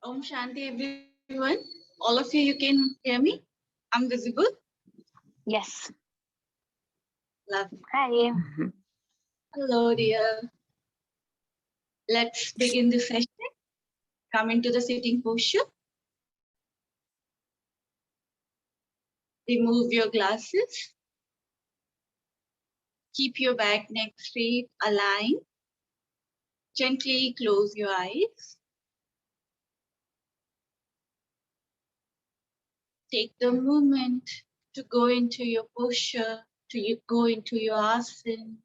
Om Shanti, everyone. All of you can hear me? I'm visible? Yes. Love. Hi. Hello, dear. Let's begin the session. Come into the sitting posture. Remove your glasses. Keep your back, neck straight, aligned. Gently close your eyes. Take the moment to go into your posture, go into your asana.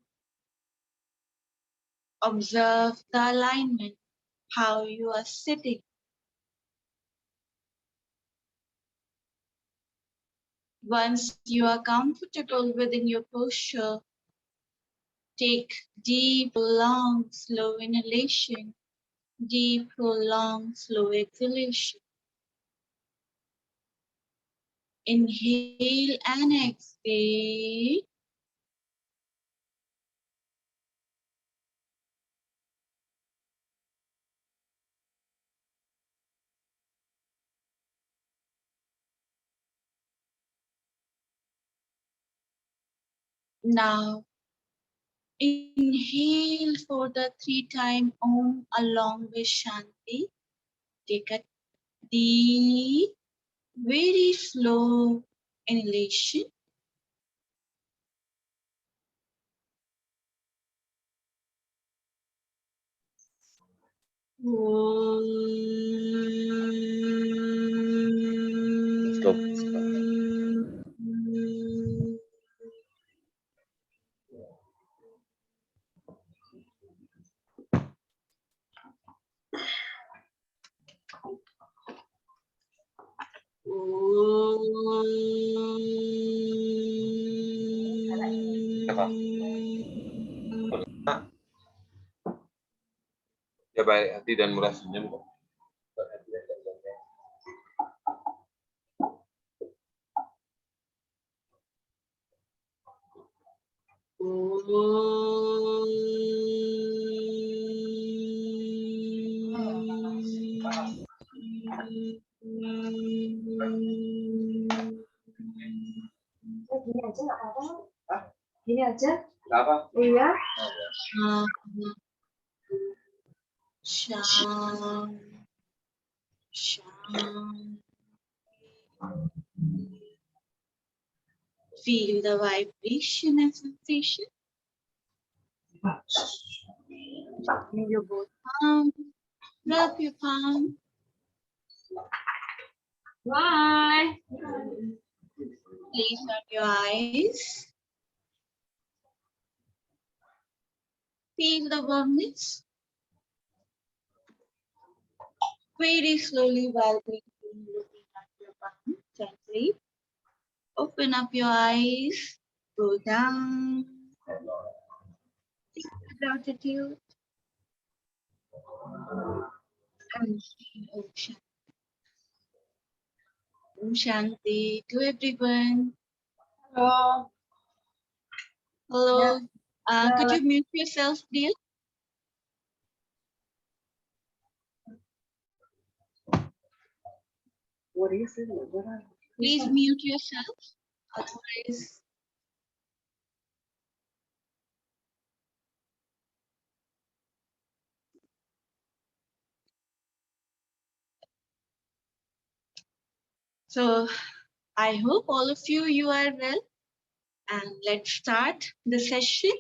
Observe the alignment, how you are sitting. Once you are comfortable within your posture, take deep, long, slow inhalation, deep, long, slow exhalation. Inhale and exhale. Now, inhale for the 3-time Om along with Shanti. Take a deep, very slow inhalation. Stop. Ya baik hati dan murah senyum kok. Gini aja nggak apa-apa. Gini aja. Nggak apa? Iya. Sham, sham. Feel the vibration and sensation in your both palms. Rub your palm. Bye. Please shut your eyes. Feel the warmness. Very slowly while breathing, looking at your palm gently. Open up your eyes. Go down. Think with gratitude. And feel ocean. Om Shanti to everyone. Hello. Hello. Yeah. Could you mute yourself, dear? What is it? Please mute yourself. Otherwise, so I hope all of you are well. And let's start the session.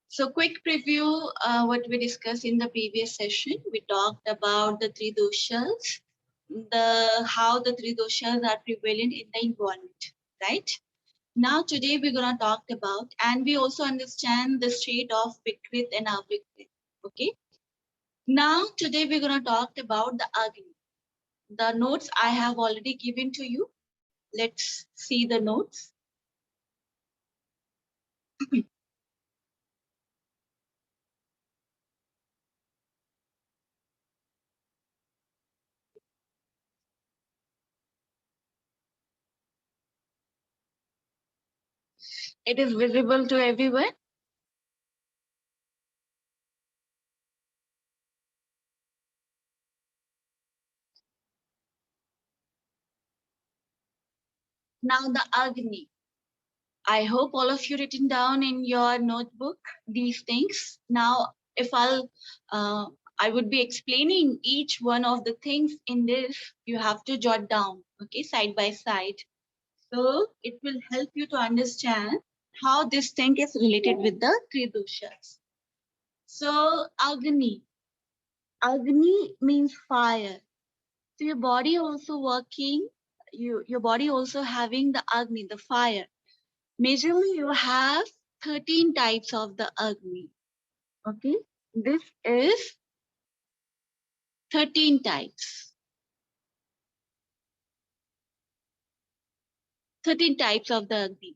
So quick preview, what we discussed in the previous session. We talked about the 3 doshas, how the 3 doshas are prevalent in the environment, right? Now today we're gonna talk about, and we also understand the state of Vikrit and Avikrit, okay? Now today we're gonna talk about the Agni. The notes I have already given to you. Let's see the notes. It is visible to everyone. Now the Agni. I hope all of you written down in your notebook these things. Now, if I would be explaining each one of the things in this. You have to jot down, okay, side by side. So it will help you to understand how this thing is related with the three doshas. So Agni. Agni means fire. So your body also working, your body also having the Agni, the fire. Majorly you have 13 types of the Agni. Okay. This is 13 types. 13 types of the Agni.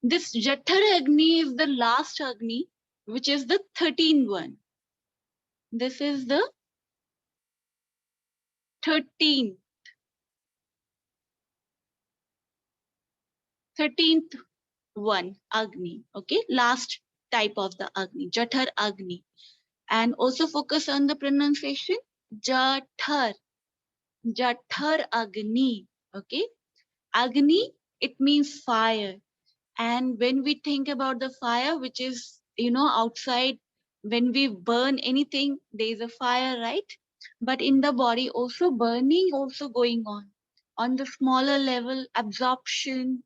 This Jathar Agni is the last Agni, which is the 13th one. This is the 13th 13th one Agni. Okay, last type of the Agni, Jathar Agni. And also focus on the pronunciation, Jathar, Jathar Agni. Okay, Agni, it means fire. And when we think about the fire, which is, outside, when we burn anything, there is a fire, right? But in the body also burning also going on the smaller level, absorption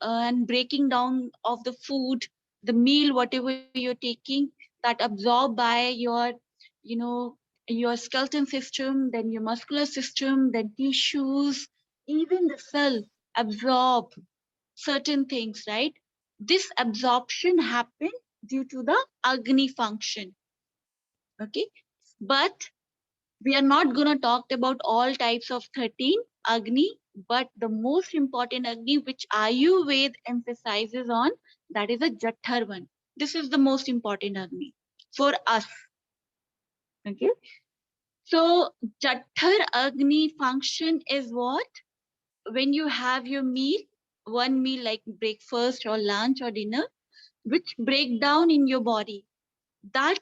and breaking down of the food, the meal, whatever you're taking, that absorbed by you know, your skeleton system, then your muscular system, then tissues, even the cell absorb certain things, right? This absorption happened due to the Agni function. Okay. But we are not going to talk about all types of 13 Agni, but the most important Agni which Ayurveda emphasizes on, that is a Jathar one. This is the most important Agni for us. Okay. So Jathar Agni function is what? When you have your meal, one meal like breakfast or lunch or dinner, which break down in your body, that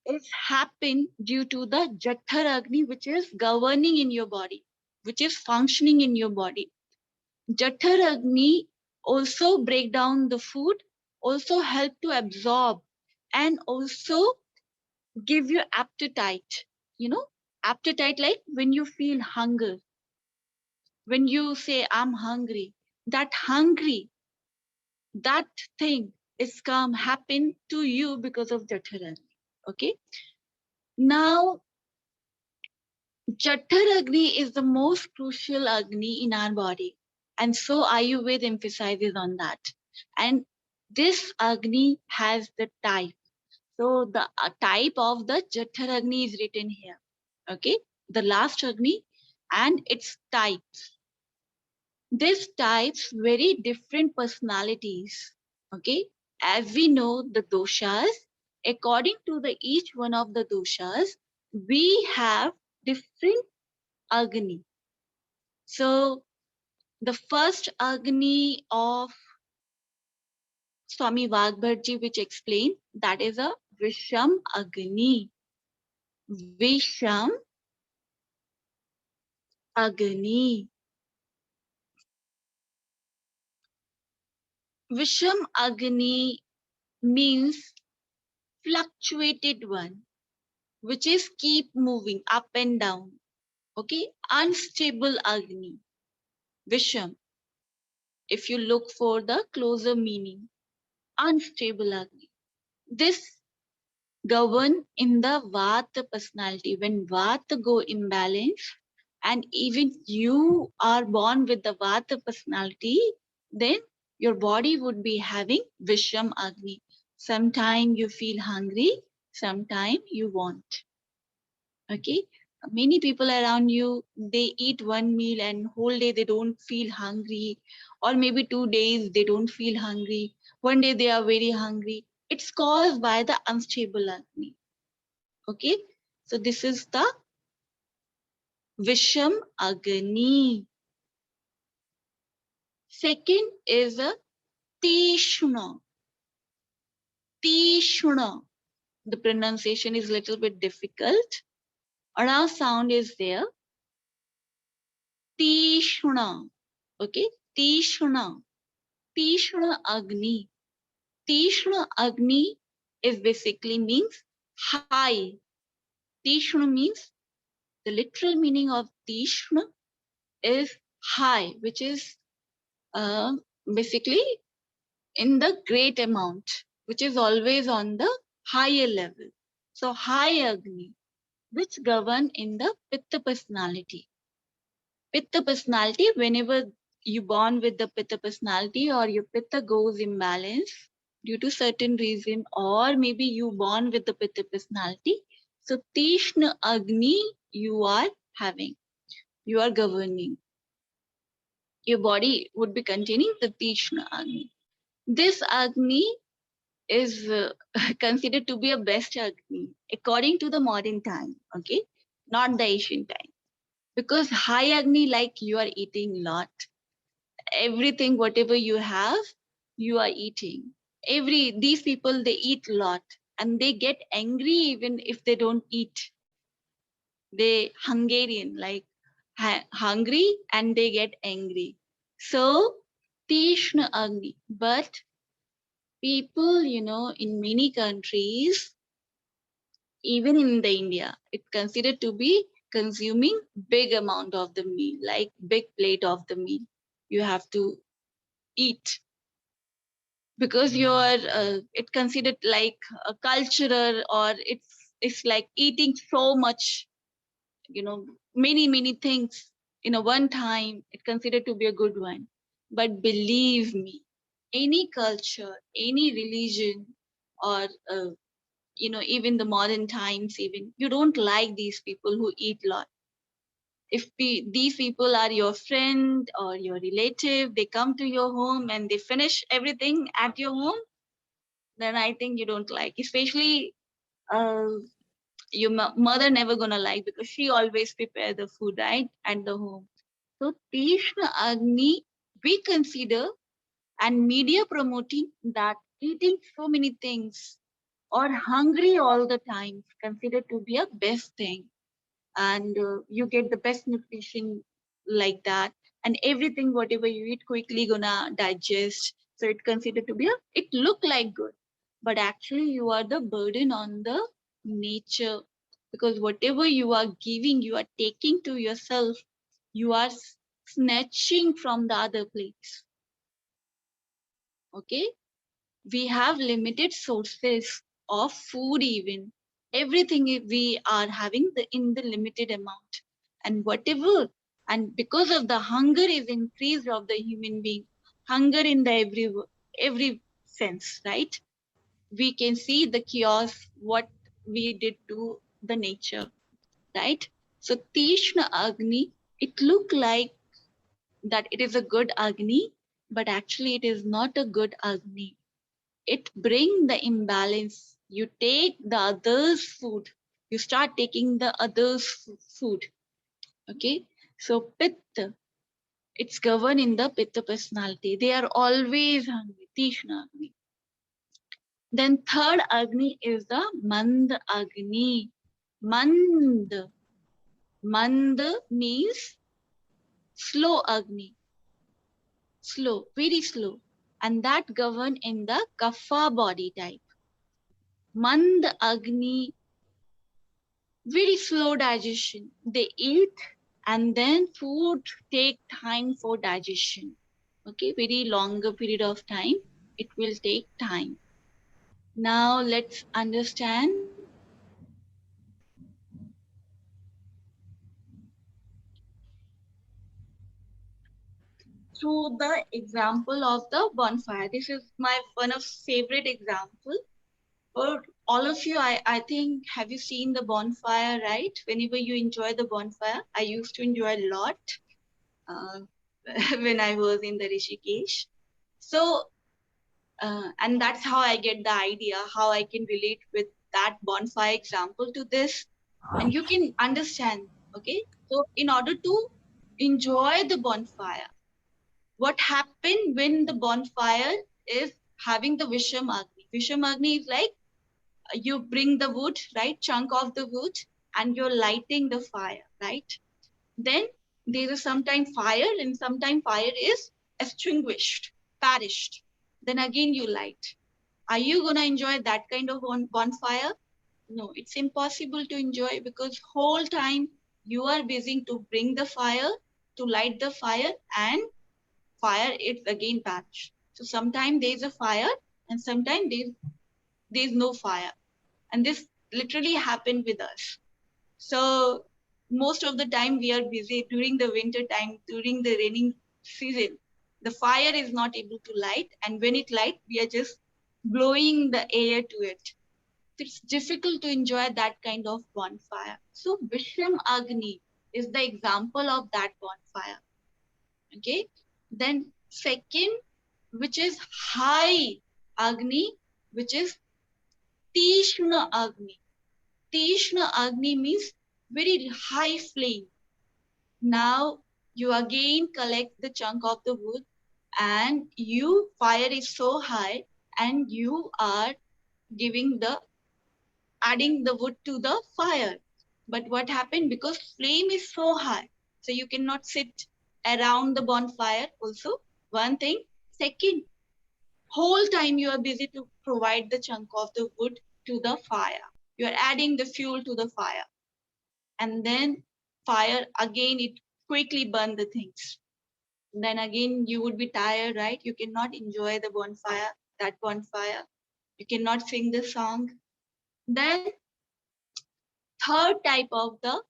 is happen due to the Jathar Agni, which is governing in your body, which is functioning in your body. Jathar Agni also break down the food, also help to absorb, and also give you appetite. You know, appetite, like when you feel hunger, when you say I'm hungry, that hungry, that thing is come happen to you because of Jathar Agni. Okay. Now, Jathar Agni is the most crucial Agni in our body. And so Ayurveda emphasizes on that. And this Agni has the type. So the type of the Jathar Agni is written here. Okay. The last Agni and its types. These types very different personalities. Okay. As we know the doshas, according to the each one of the doshas, we have different Agni. So the first Agni of Swami Vagbharji, which explained, that is a Visham Agni. Visham Agni. Visham Agni means fluctuated one, which is keep moving up and down. Okay, unstable Agni. Visham. If you look for the closer meaning, unstable Agni. This govern in the Vata personality. When Vata go imbalance, and even you are born with the Vata personality, then your body would be having Visham Agni. Sometime you feel hungry, sometime you want. Okay. Many people around you, they eat one meal and whole day they don't feel hungry, or maybe 2 days they don't feel hungry. One day they are very hungry. It's caused by the unstable Agni. Okay. So this is the Visham Agni. Second is a Tishna. Tishna. The pronunciation is a little bit difficult. Our sound is there. Tishna. Okay. Tishna. Tishna Agni. Tishna Agni is basically means high. Tishna means the literal meaning of Tishna is high, which is basically in the great amount, which is always on the higher level. So high Agni, which govern in the Pitta personality. Pitta personality, whenever you born with the Pitta personality or your Pitta goes imbalance due to certain reason, or maybe you born with the Pitta personality, so Tishna Agni you are having, you are governing. Your body would be containing the Tishna Agni. This Agni is considered to be a best Agni according to the modern time, okay, not the ancient time. Because high Agni, like you are eating lot, everything whatever you have, you are eating. These people, they eat lot and they get angry even if they don't eat. They Hungarian, like hungry and they get angry. So Tishna Agni. But people, in many countries, even in the India, it's considered to be consuming big amount of the meal, like big plate of the meal. You have to eat because you're it considered like a cultural, or it's like eating so much, many things in a one time. It considered to be a good one. But believe me, any culture, any religion, or even the modern times, even you don't like these people who eat lot. If these people are your friend or your relative, they come to your home and they finish everything at your home, then I think you don't like. Especially uh, your mother never gonna like, because she always prepare the food right at the home. So Tishna Agni, we consider, and media promoting that eating so many things or hungry all the time considered to be a best thing, and you get the best nutrition like that, and everything whatever you eat quickly gonna digest. So it considered to be it look like good, but actually you are the burden on the nature, because whatever you are giving, you are taking to yourself, you are snatching from the other place. Okay, we have limited sources of food. Even everything we are having in the limited amount, and whatever, and because of the hunger is increased of the human being, hunger in the every sense, right? We can see the chaos what we did to the nature, right? So Tishna Agni, it look like that it is a good Agni, but actually it is not a good Agni. It bring the imbalance. You take the others food, you start taking the others food. Okay, so pitta, it's governed in the pitta personality. They are always hungry, Tishna Agni. Then third Agni is the Mand Agni. Mand, Mand means slow Agni, slow, very slow, and that govern in the Kapha body type. Mand Agni, very slow digestion. They eat and then food take time for digestion. Okay, very longer period of time. It will take time. Now let's understand through the example of the bonfire. This is my one of favorite example. For all of you, I think, have you seen the bonfire, right? Whenever you enjoy the bonfire, I used to enjoy a lot uh, when I was in the Rishikesh. So, and that's how I get the idea, how I can relate with that bonfire example to this. And you can understand, okay? So, in order to enjoy the bonfire, what happened when the bonfire is having the Visham Agni? Visham Agni is like you bring the wood, right? Chunk of the wood, and you're lighting the fire, right? Then there is sometimes fire, and sometimes fire is extinguished, perished. Then again you light. Are you gonna enjoy that kind of bonfire? No, it's impossible to enjoy because whole time you are busy to bring the fire, to light the fire, and fire it's again patch. So sometimes there's a fire and sometimes there's no fire. And this literally happened with us. So most of the time we are busy during the winter time, during the raining season. The fire is not able to light, and when it light, we are just blowing the air to it. It's difficult to enjoy that kind of bonfire. So Vishram Agni is the example of that bonfire. Okay. Then second, which is high Agni, which is Tishna Agni. Tishna Agni means very high flame. Now you again collect the chunk of the wood and fire is so high and you are giving the adding the wood to the fire. But what happened? Because flame is so high, so you cannot sit around the bonfire also. One thing. Second, whole time you are busy to provide the chunk of the wood to the fire. You are adding the fuel to the fire. And then fire again, it quickly burn the things. Then again, you would be tired, right? You cannot enjoy the bonfire, that bonfire. You cannot sing the song. Then third type of the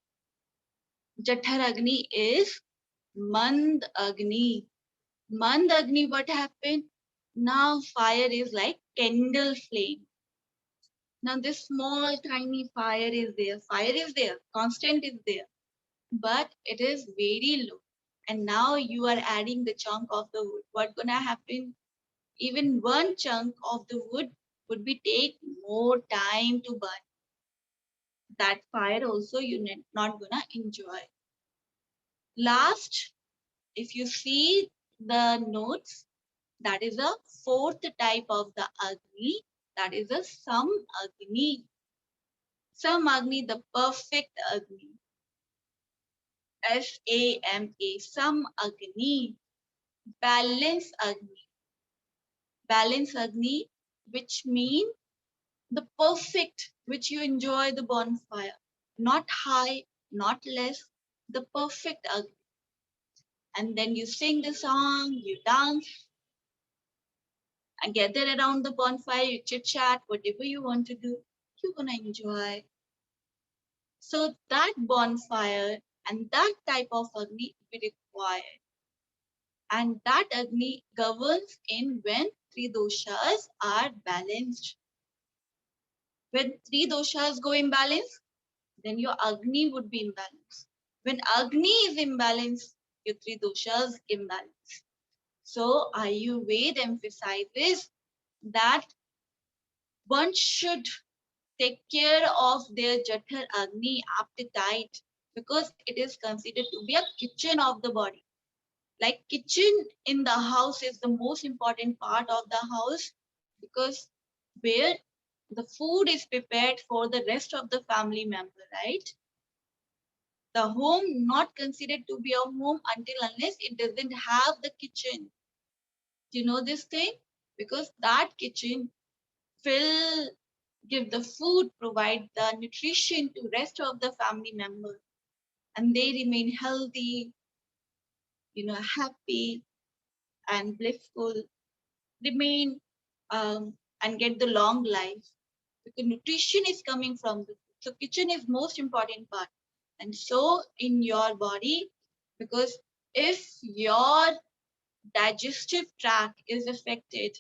Jathar Agni is Mand Agni. Mand Agni, what happened? Now fire is like candle flame. Now this small tiny fire is there. Fire is there, constant is there, but it is very low. And now you are adding the chunk of the wood. What gonna happen? Even one chunk of the wood would be take more time to burn. That fire also you not gonna enjoy. Last, if you see the notes, that is a fourth type of the Agni. That is a Sam Agni. Sam Agni, the perfect Agni. SAMA, Sam Agni. Balance Agni. Balance Agni, which mean the perfect, which you enjoy the bonfire. Not high, not less, the perfect Agni. And then you sing the song, you dance, and gather around the bonfire, you chit chat, whatever you want to do, you're gonna enjoy. So that bonfire and that type of Agni we require. And that Agni governs in when three doshas are balanced. When three doshas go imbalance, then your Agni would be imbalanced. When Agni is imbalanced, your three doshas imbalance. So Ayurveda emphasizes that one should take care of their Jathar Agni appetite because it is considered to be a kitchen of the body. Like kitchen in the house is the most important part of the house because where the food is prepared for the rest of the family member, right? The home not considered to be a home until unless it doesn't have the kitchen. Do you know this thing? Because that kitchen will give the food, provide the nutrition to rest of the family members, and they remain healthy, happy and blissful, remain and get the long life. Because nutrition is coming from the food. So kitchen is most important part. And so in your body, because if your digestive tract is affected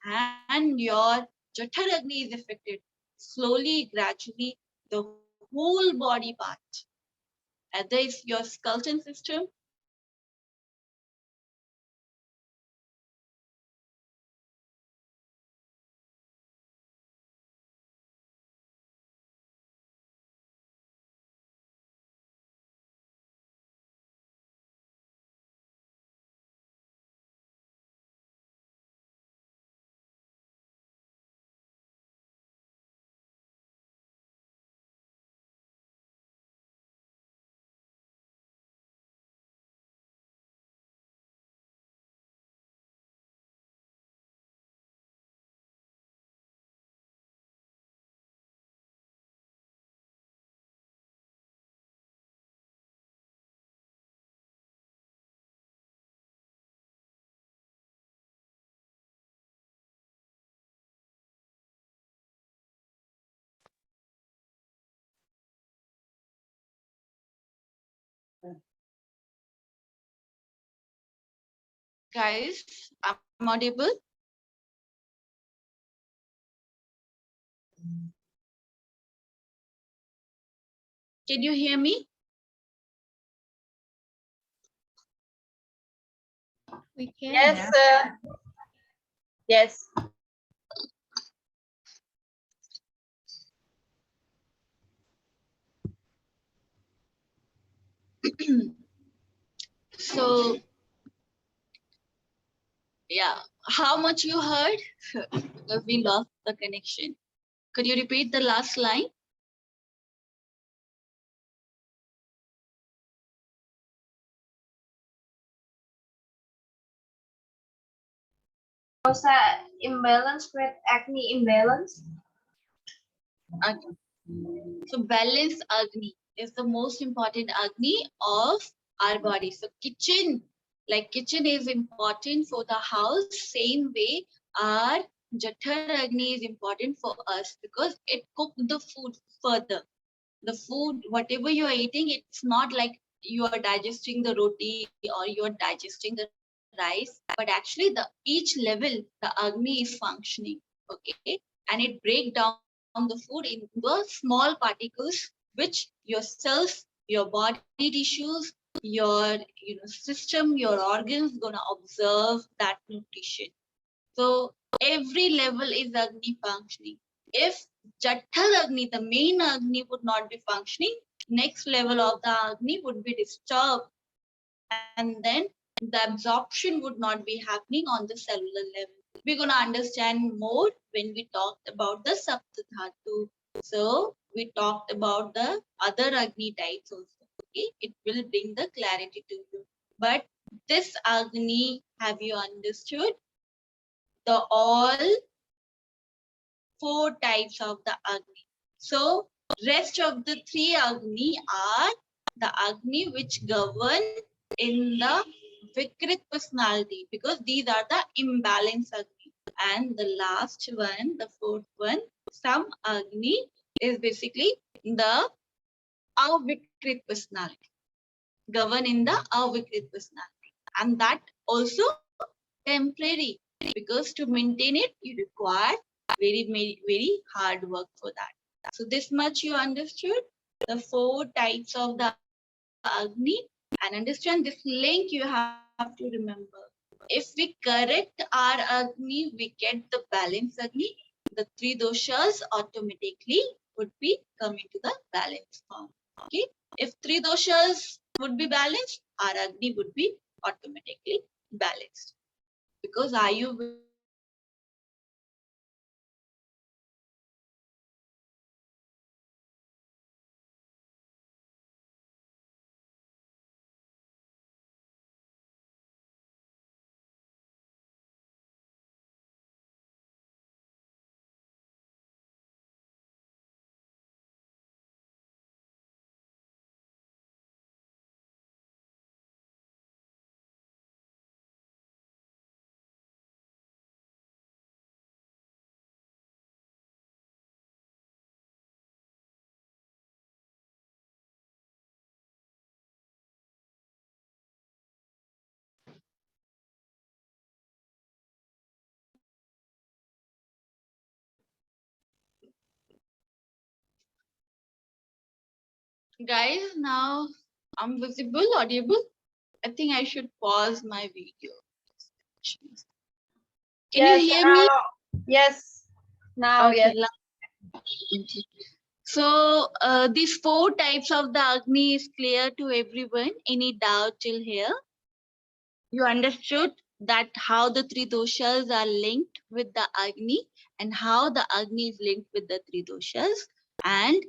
and your Jathar Agni is affected, slowly, gradually, the whole body part, either it's your skeleton system or your nervous system, everything will be affected. And so your digestive tract will Guys, I'm audible? Can you hear me? We can. Yes, sir. Yes. So, yeah, how much you heard? Because we lost the connection. Could you repeat the last line? Dosa imbalance with acne imbalance. Okay. So balanced Agni is the most important Agni of our body. So kitchen is important for the house. Same way, our Jathar Agni is important for us because it cooks the food further. The food, whatever you are eating, it's not like you are digesting the roti or you are digesting the rice, but actually each level the Agni is functioning. Okay, and it break down the food into a small particles which your cells, your body tissues, your system, your organs gonna observe that nutrition. So every level is Agni functioning. If Jatthal Agni, the main Agni, would not be functioning, next level of the Agni would be disturbed, and then the absorption would not be happening on the cellular level. We're gonna understand more when we talked about the Saptadhatu. So we talked about the other Agni types also. Okay, it will bring the clarity to you. But this Agni, have you understood? The all four types of the Agni. So rest of the three Agni are the Agni which govern in the Vikrit personality because these are the imbalance Agni. And the last one, the fourth one, some Agni is basically the Avikrit personality, govern in the Avikrit personality. And that also temporary because to maintain it you require very hard work for that. So this much you understood the four types of the Agni, and understand this link you have to remember. If we correct our Agni, we get the balanced Agni. The three doshas automatically would be coming to the balanced form. Okay, if three doshas would be balanced, our Agni would be automatically balanced because Ayurveda talks about the Agni Mandagni. Agni Mandagni means guys, now I'm visible, audible. I think I should pause my video. Can you Yes. hear me? Yes. Now, Okay. yes. So these four types of the Agni is clear to everyone. Any doubt till here? You understood that how the three doshas are linked with the Agni and how the Agni is linked with the three doshas. And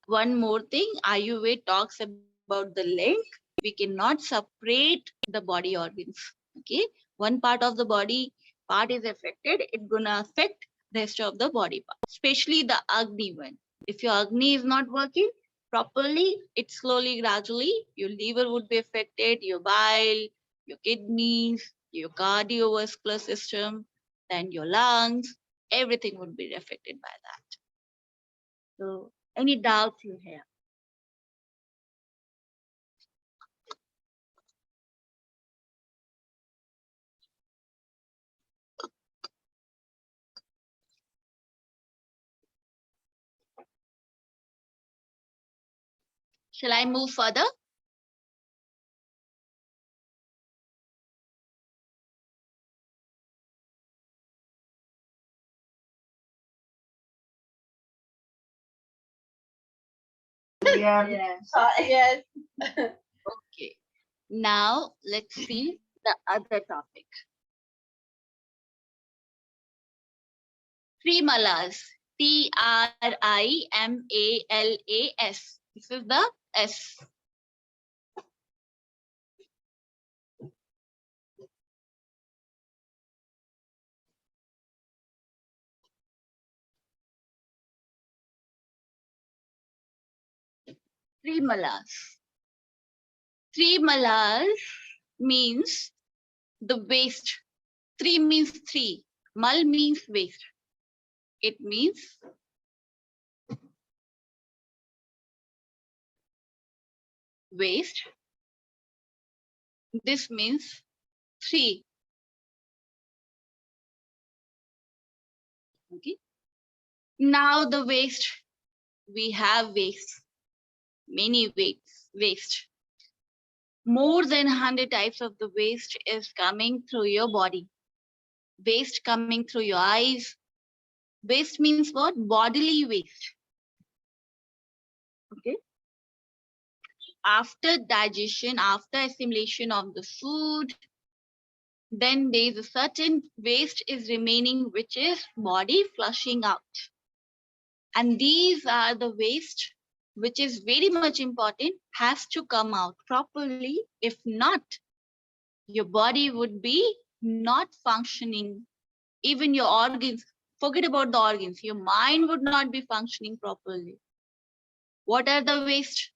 one more thing, Ayurveda talks about the link. We cannot separate the body organs. Okay, one part of the body part is affected, it's gonna affect rest of the body part, especially the Agni one. If your Agni is not working properly, it slowly, gradually, your liver would be affected, your bile, your kidneys, your cardiovascular system, then your lungs, everything would be affected by that. So, any doubts you have? Shall I move further? Yeah. Yes. Okay. Now let's see the other topic. Three malas. Trimalas. This is the S. Three malas. Three malas means the waste. Three means three. Mal means waste. It means waste. This means three. Okay. Now the waste. We have waste. Many waste. More than 100 types of the waste is coming through your body. Waste coming through your eyes. Waste means what? Bodily waste. Okay. After digestion, after assimilation of the food, then there is a certain waste is remaining, which is body flushing out. And these are the waste, which is very much important, has to come out properly. If not, your body would be not functioning. Even your organs, forget about the organs, your mind would not be functioning properly. What are the waste?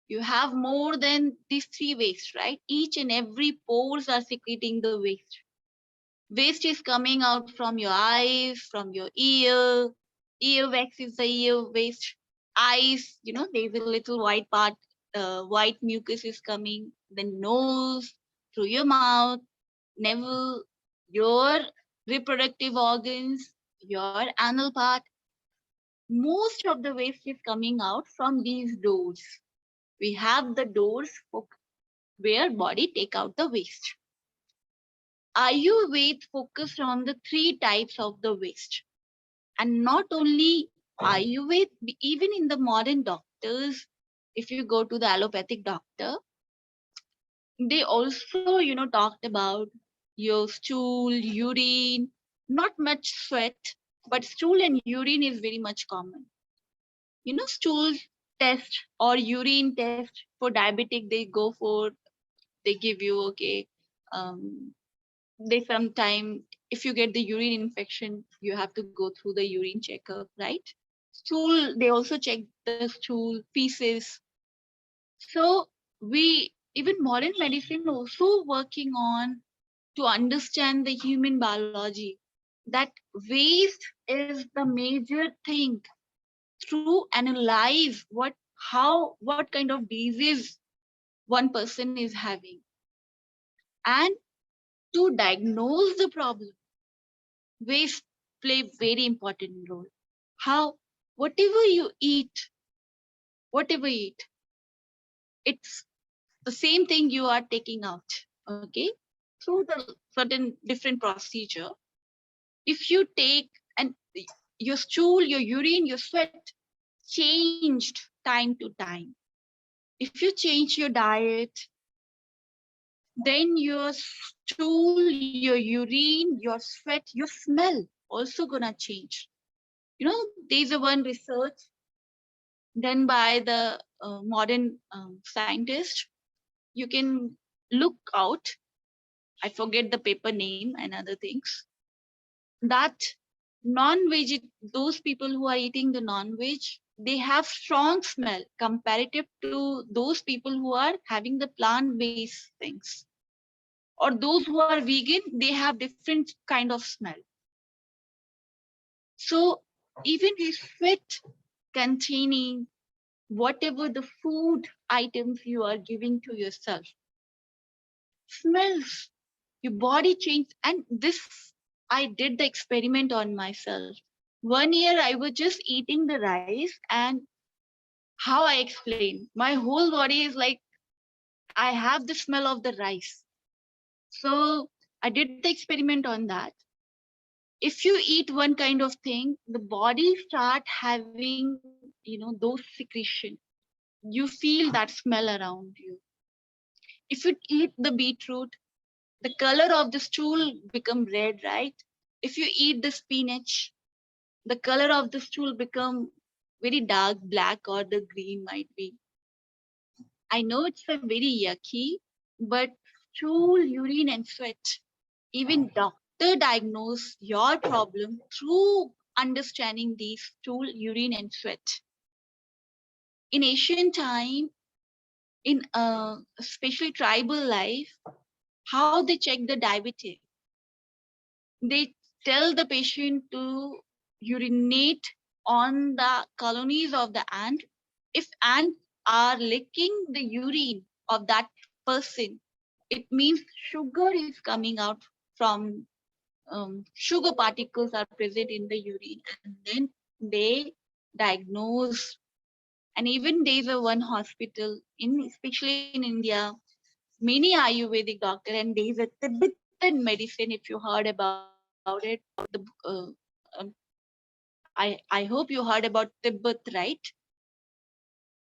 You have more than these three waste, right? Each and every pores are secreting the waste. Waste is coming out from your eyes, from your ear. Earwax is the ear waste. Eyes, there's a little white part, white mucus is coming. Then nose, through your mouth, navel, your reproductive organs, your anal part. Most of the waste is coming out from these doors. We have the doors where body take out the waste. Ayurveda focused on the three types of the waste. And not only Ayurveda, even in the modern doctors, if you go to the allopathic doctor, they also, talked about your stool, urine, not much sweat, but stool and urine is very much common. Stool test or urine test for diabetic, they give you, okay, they sometime, if you get the urine infection, you have to go through the urine checkup, right? Stool, they also check the stool, feces. So even modern medicine also working on to understand the human biology, that waste is the major thing to analyze what kind of disease one person is having, and to diagnose the problem. Waste play very important role. How? Whatever you eat, it's the same thing you are taking out, okay, through the certain different procedure. If you take and your stool, your urine, your sweat changed time to time. If you change your diet, then your stool, your urine, your sweat, your smell also gonna change. There's a one research done by the modern scientist. You can look out. I forget the paper name and other things. That non-veg, those people who are eating the non-veg, they have strong smell comparative to those people who are having the plant-based things. Or those who are vegan, they have different kind of smell. So even if sweat containing whatever the food items you are giving to yourself, smells, your body changed. And this, I did the experiment on myself. 1 year I was just eating the rice, and how I explain, my whole body is like, I have the smell of the rice. So I did the experiment on that. If you eat one kind of thing, the body start having, those secretion. You feel that smell around you. If you eat the beetroot, the color of the stool become red, right? If you eat the spinach, the color of the stool become very dark black, or the green might be. I know it's a very yucky, but stool, urine and sweat, even doctor diagnose your problem through understanding these stool, urine and sweat. In ancient time, in especially tribal life, how they check the diabetes, they tell the patient to urinate on the colonies of the ant. If ants are licking the urine of that person, it means sugar is coming out from, sugar particles are present in the urine, and then they diagnose. And even there's a one hospital in, especially in India, many Ayurvedic doctor, and there's a Tibetan medicine, if you heard about it. I hope you heard about Tibet, right?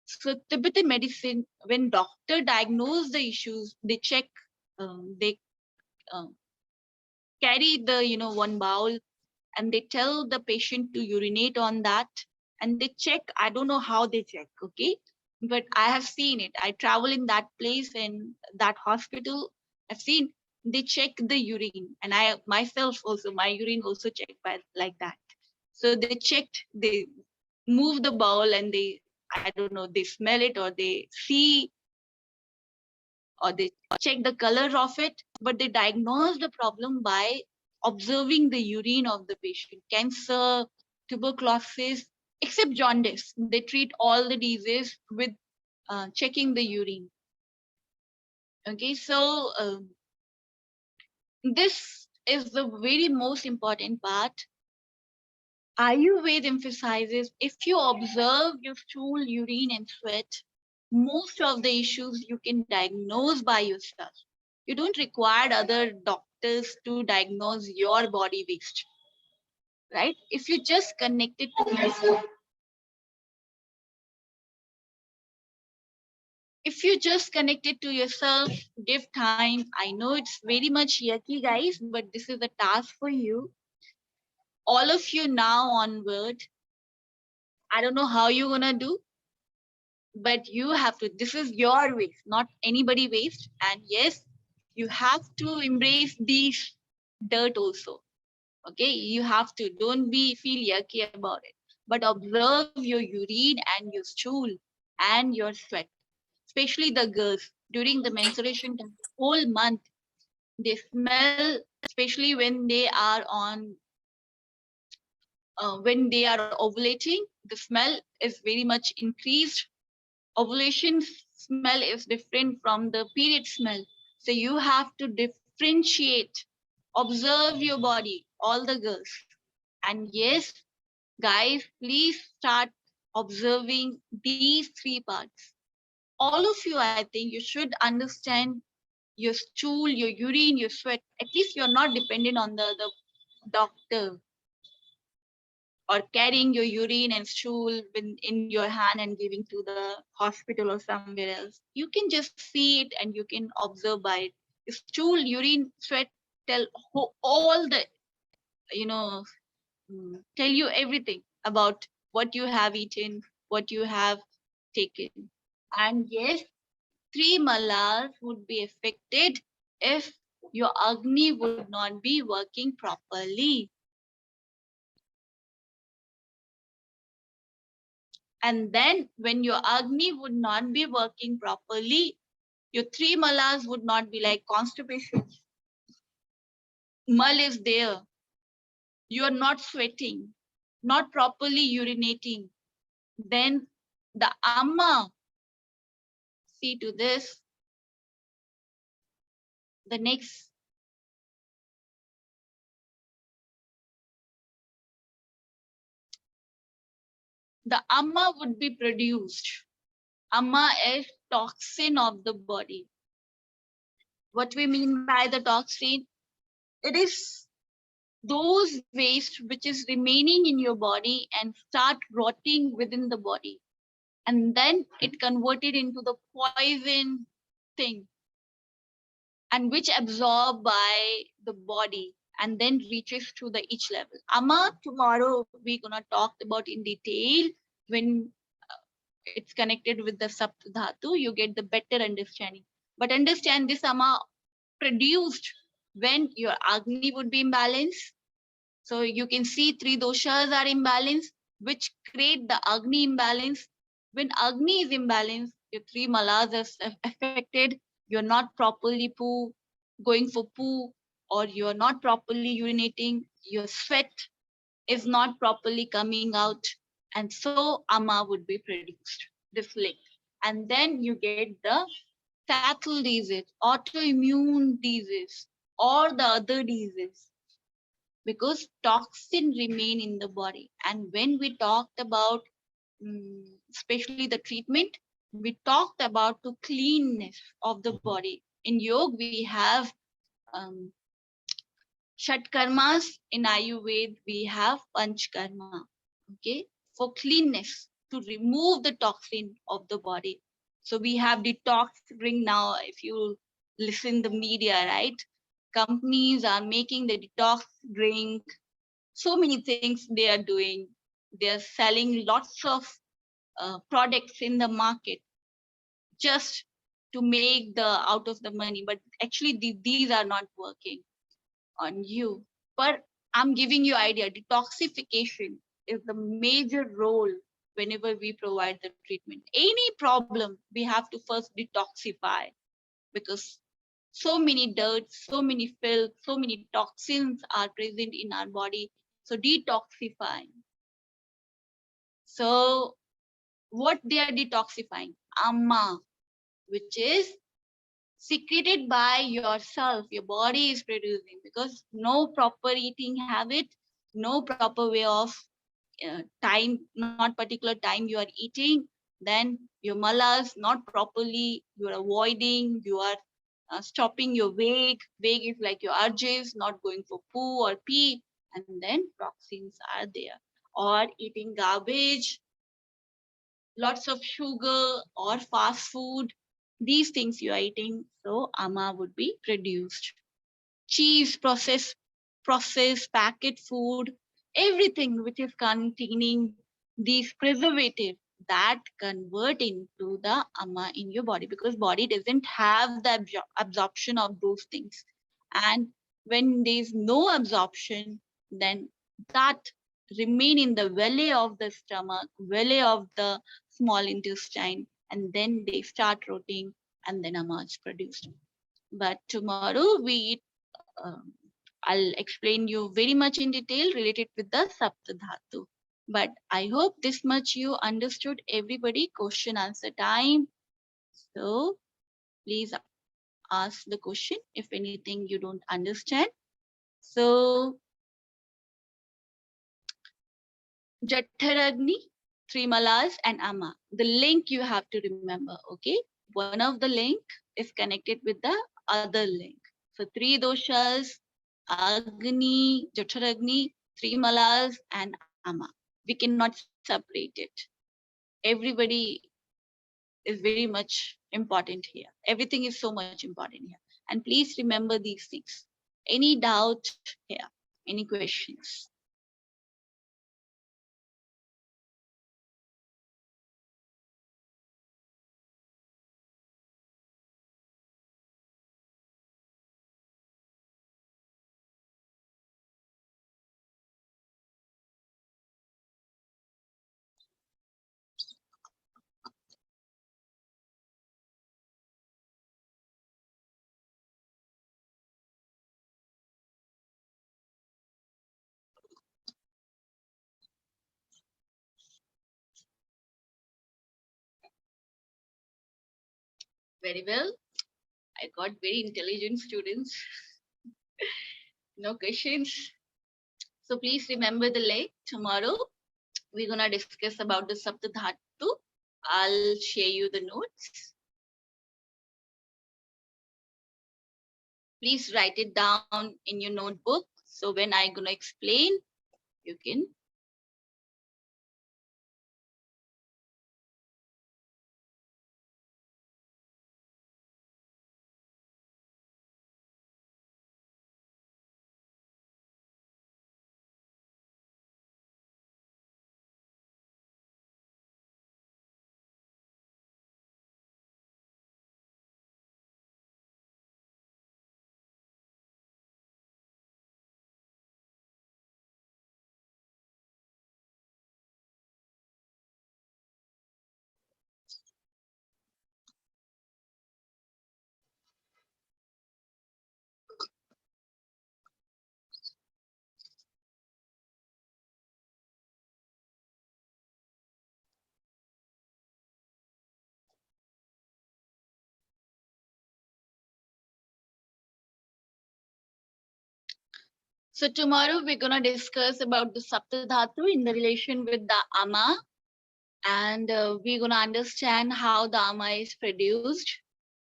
So Tibetan medicine, when doctor diagnose the issues, they check, they um, carry the, one bowl, and they tell the patient to urinate on that, and they check. I don't know how they check, okay, but I have seen it. I travel in that place and that hospital. I've seen they check the urine, and I myself also, my urine also checked by like that. So they checked, they move the bowl, and they, I don't know, they smell it, or they see, or they check the color of it, but they diagnose the problem by observing the urine of the patient. Cancer, tuberculosis, except jaundice. They treat all the diseases with checking the urine. Okay, so this is the very most important part. Ayurveda emphasizes, if you observe your stool, urine, and sweat, most of the issues you can diagnose by yourself. You don't require other doctors to diagnose your body waste, right? If you just connect it to yourself, if you just connect it to yourself, give time. I know it's very much yucky, guys, but this is a task for you. All of you now onward, I don't know how you're gonna do, but you have to. This is your waste, not anybody waste. And yes, you have to embrace these dirt also. Okay, you have to. Don't be feel yucky about it, but observe your urine and your stool and your sweat, especially the girls during the menstruation time, whole month. They smell, especially when they are ovulating. The smell is very much increased. Ovulation smell is different from the period smell. So you have to differentiate, observe your body, all the girls. And yes, guys, please start observing these three parts. All of you, I think you should understand your stool, your urine, your sweat. At least you're not dependent on the doctor, or carrying your urine and stool in your hand and giving to the hospital or somewhere else. You can just see it and you can observe by it. Stool, urine, sweat tell all the, you know, tell you everything about what you have eaten, what you have taken. And yes, three malas would be affected if your Agni would not be working properly. And then when your Agni would not be working properly, your three malas would not be like constipation. Mal is there. You are not sweating, not properly urinating. Then the Amma, see to this, the next. the amma would be produced. Amma is toxin of the body. What we mean by the toxin? It is those waste which is remaining in your body and start rotting within the body. And then it converted into the poison thing, and which absorbed by the body and then reaches to the each level. Amma, tomorrow we're gonna talk about in detail. When it's connected with the Saptadhatu, you get the better understanding. But understand this Amma produced when your Agni would be imbalanced. So you can see three doshas are imbalanced, which create the Agni imbalance. When Agni is imbalanced, your three malas are affected. You're not properly going for poo, or you're not properly urinating. Your sweat is not properly coming out, and so Ama would be produced. This link, and then you get the fatal disease, autoimmune disease, or the other disease, because toxin remain in the body. And when we talked about especially the treatment, we talked about the cleanness of the body. In yoga we have um, shat karmas. In Ayurveda we have panch karma, okay, for cleanness, to remove the toxin of the body. So we have detox drink now. If you listen the media, right, companies are making the detox drink. So many things they are doing. They are selling lots of products in the market just to make the out of the money, but actually these are not working on you. But I'm giving you idea. Detoxification is the major role whenever we provide the treatment. Any problem, we have to first detoxify, because so many dirt, so many filth, so many toxins are present in our body. So detoxifying. So what they are detoxifying? Amma, which is secreted by yourself. Your body is producing, because no proper eating habit, no proper way of time, not particular time you are eating, then your malas not properly, you are avoiding, you are stopping your vague. Vague is like your urges, not going for poo or pee, and then toxins are there. Or eating garbage, lots of sugar or fast food, these things you are eating, so ama would be produced. Cheese, processed packet food, everything which is containing these preservatives, that convert into the ama in your body, because body doesn't have the absorption of those things. And when there's no absorption, then that remain in the valley of the stomach, valley of the small intestine, and then they start rotting, and then ama is produced. But tomorrow I'll explain you very much in detail related with the Saptadhatu. But I hope this much you understood, everybody. Question answer time. So please ask the question if anything you don't understand. So Jatharagni, three malas and ama. The link you have to remember, okay? One of the link is connected with the other link. So three doshas, Agni, Jatharagni, three malas and ama. We cannot separate it. Everybody is very much important here. Everything is so much important here. And please remember these things. Any doubt here? Any questions? Very well. I got very intelligent students. No questions. So please remember the link tomorrow. we're gonna discuss about the Saptadhatu. I'll share you the notes. Please write it down in your notebook. So when I'm gonna explain, you can. So tomorrow we're gonna discuss about the Saptadhatu in the relation with the Ama, and we're gonna understand how the Ama is produced,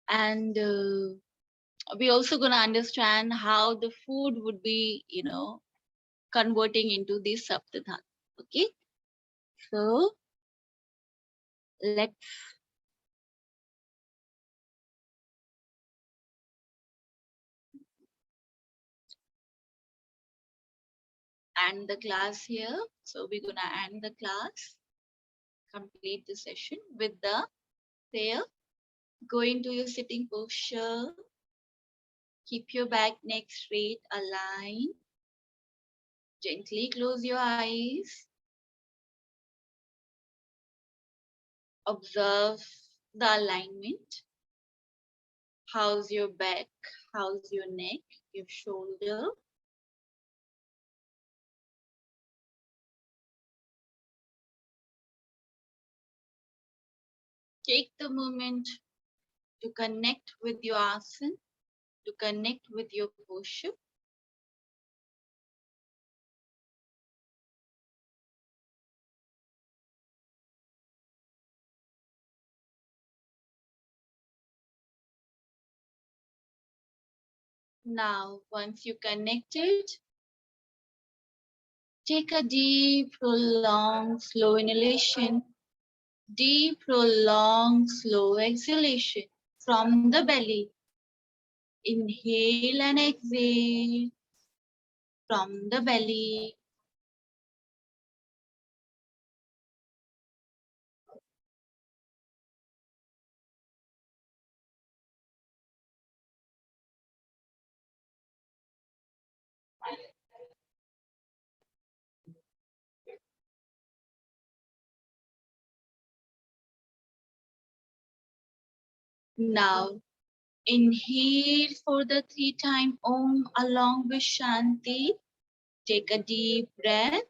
and we're also gonna understand how the food would be, converting into this Saptadhatu. Okay, so let's end the class here. So we're gonna end the class, complete the session with the prayer. Go into your sitting posture. Keep your back, neck straight, aligned. Gently close your eyes. Observe the alignment. How's your back? How's your neck? Your shoulder? Take the moment to connect with your asana, to connect with your posture. Now, once you connected, take a deep, prolonged, slow inhalation, deep, prolonged, slow exhalation from the belly. Inhale and exhale from the belly. Now, inhale for the 3-time Om along with Shanti. Take a deep breath.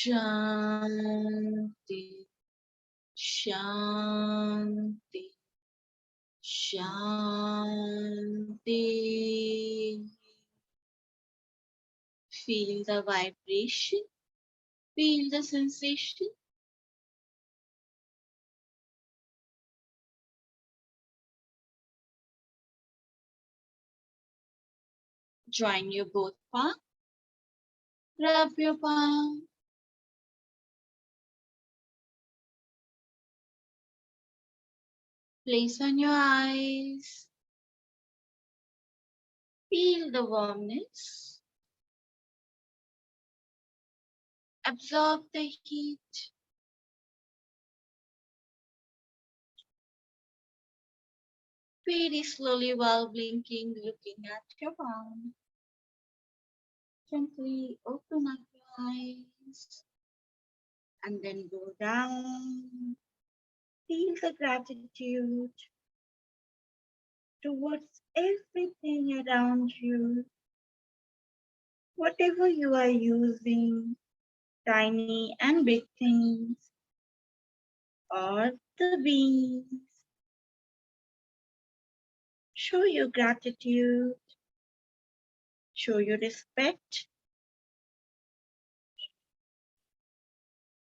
Shanti, Shanti, Shanti. Feel the vibration, feel the sensation. Join your both palm. Rub your palm. Place on your eyes. Feel the warmness. Absorb the heat. Very slowly while blinking, looking at your palm. Gently open up your eyes and then go down. Feel the gratitude towards everything around you. Whatever you are using, tiny and big things, or the beings. Show your gratitude, show your respect,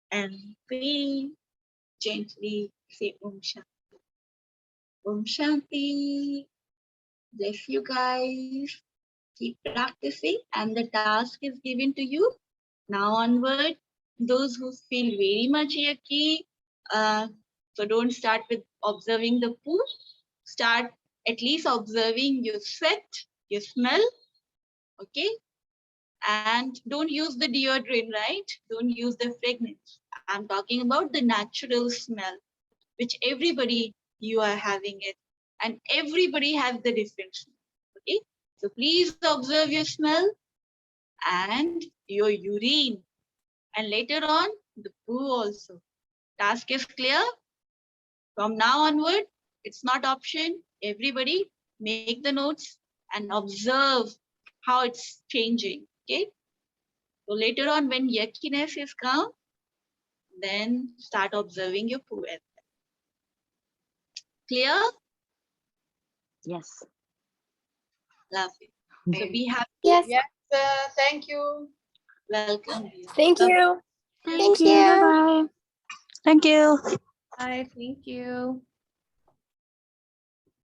and very gently say Om Shanti. Om Shanti. Bless you guys. Keep practicing, and the task is given to you. Now onward, those who feel very much yucky, so don't start with observing the poo. Start at least observing your sweat, your smell, okay? And don't use the deodorant, right? Don't use the fragrance. I'm talking about the natural smell, which everybody, you are having it. And everybody has the different smell, okay? So please observe your smell and your urine. And later on, the poo also. Task is clear? From now onward, it's not option. Everybody make the notes and observe how it's changing, okay? So later on, when yuckiness is come, then start observing your poo as well. Clear? Yes. Lovely. So be happy. Yes. Yes, thank you. Welcome. Dear. Thank you. Thank you. Bye-bye. Thank you. Bye. Thank you.